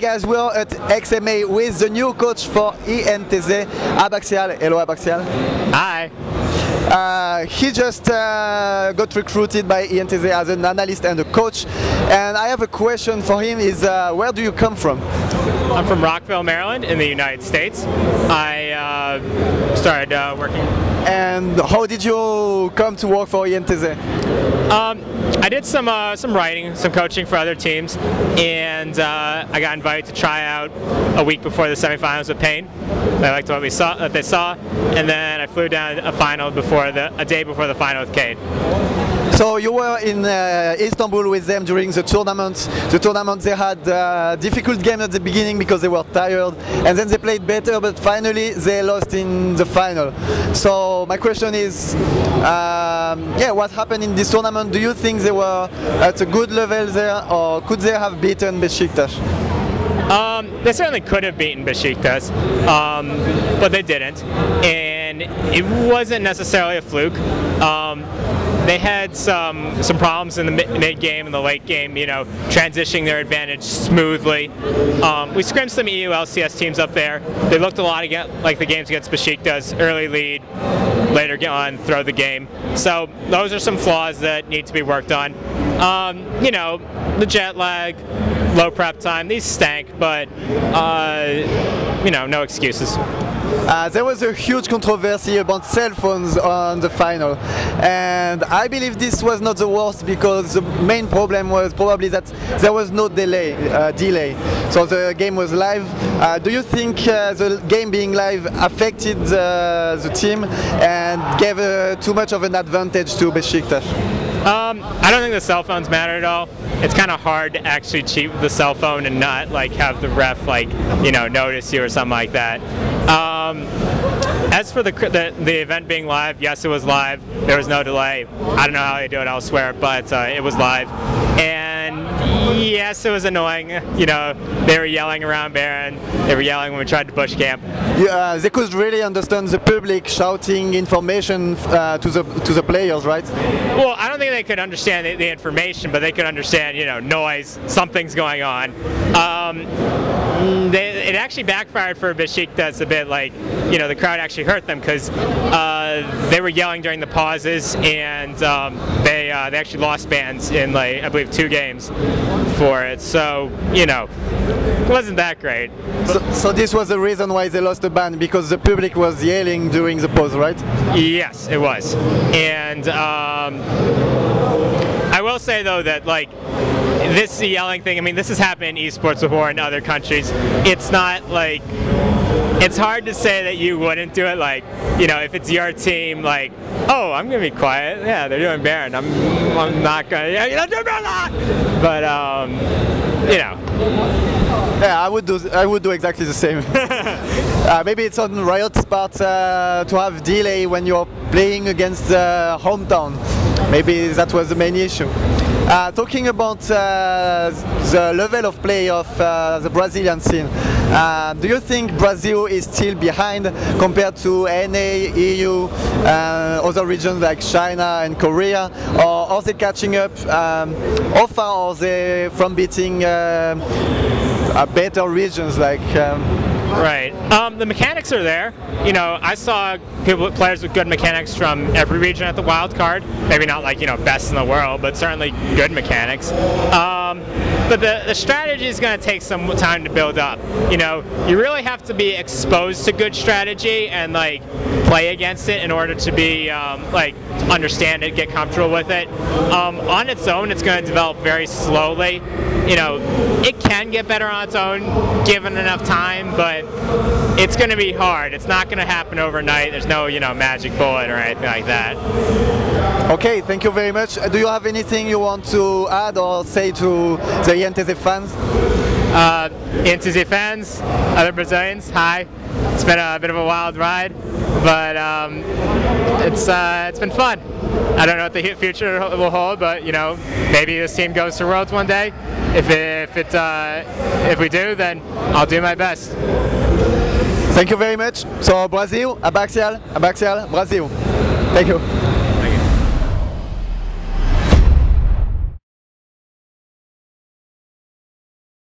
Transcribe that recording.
guys, we're at XMA with the new coach for INTZ, Abaxial. Hello, Abaxial. Hi. He just got recruited by INTZ as an analyst and a coach, and I have a question for him. Is where do you come from? I'm from Rockville, Maryland, in the United States. I started working. And how did you come to work for INTZ? I did some writing, some coaching for other teams, and I got invited to try out a week before the semifinals with Payne. I liked what they saw, and then I flew down a day before the final with Cade. So you were in Istanbul with them during the tournament. The tournament, they had a difficult game at the beginning because they were tired, and then they played better, but finally they lost in the final. So my question is, what happened in this tournament? Do you think they were at a good level there, or could they have beaten Besiktas? They certainly could have beaten Besiktas, but they didn't, and it wasn't necessarily a fluke. They had some problems in the mid-game and the late game, transitioning their advantage smoothly. We scrimed some EU LCS teams up there. They looked a lot like the games against Besiktas, early lead, later get on, throw the game. So those are some flaws that need to be worked on. The jet lag, low prep time, these stank, but no excuses. There was a huge controversy about cell phones on the final, and I believe this was not the worst because the main problem was probably that there was no delay. So the game was live. Do you think the game being live affected the team and gave too much of an advantage to Besiktas? I don't think the cell phones matter at all. It's kind of hard to actually cheat with the cell phone and not have the ref notice you or something like that. As for the event being live, yes, it was live. There was no delay. I don't know how they do it elsewhere, but it was live. And yes, it was annoying. They were yelling around Baron. They were yelling when we tried to push camp. They could really understand the public shouting information to the players, right? Well, I don't think they could understand the information, but they could understand, noise, something's going on. It actually backfired for Besiktas a bit. The crowd actually hurt them because they were yelling during the pauses, and they actually lost bans in I believe 2 games for it. So it wasn't that great. So this was the reason why they lost the ban, because the public was yelling during the pause, right? Yes, it was. And I will say though that this yelling thing, this has happened in esports before in other countries. It's not it's hard to say that you wouldn't do it. If it's your team, oh, I'm gonna be quiet. Yeah, they're doing Baron. I'm not gonna. Yeah, but Yeah, I would do exactly the same. Maybe it's on Riot's part to have delay when you're playing against the hometown. Maybe that was the main issue. Talking about the level of play of the Brazilian scene, do you think Brazil is still behind compared to NA, EU, other regions like China and Korea, or are they catching up? How far are they from beating better regions like? Right. The mechanics are there. I saw players with good mechanics from every region at the wild card. Maybe not best in the world, but certainly good mechanics. But the strategy is going to take some time to build up. You really have to be exposed to good strategy and play against it in order to be understand it, get comfortable with it. On its own, it's going to develop very slowly. It can get better on its own given enough time, but it's going to be hard. It's not going to happen overnight. There's no magic bullet or anything like that. Okay, thank you very much. Do you have anything you want to add or say to the INTZ fans? INTZ fans, other Brazilians, hi. It's been a bit of a wild ride, but it's been fun. I don't know what the future will hold, but maybe this team goes to Worlds one day. If we do, then I'll do my best. Thank you very much. So Brazil, Abaxial, Brazil. Thank you.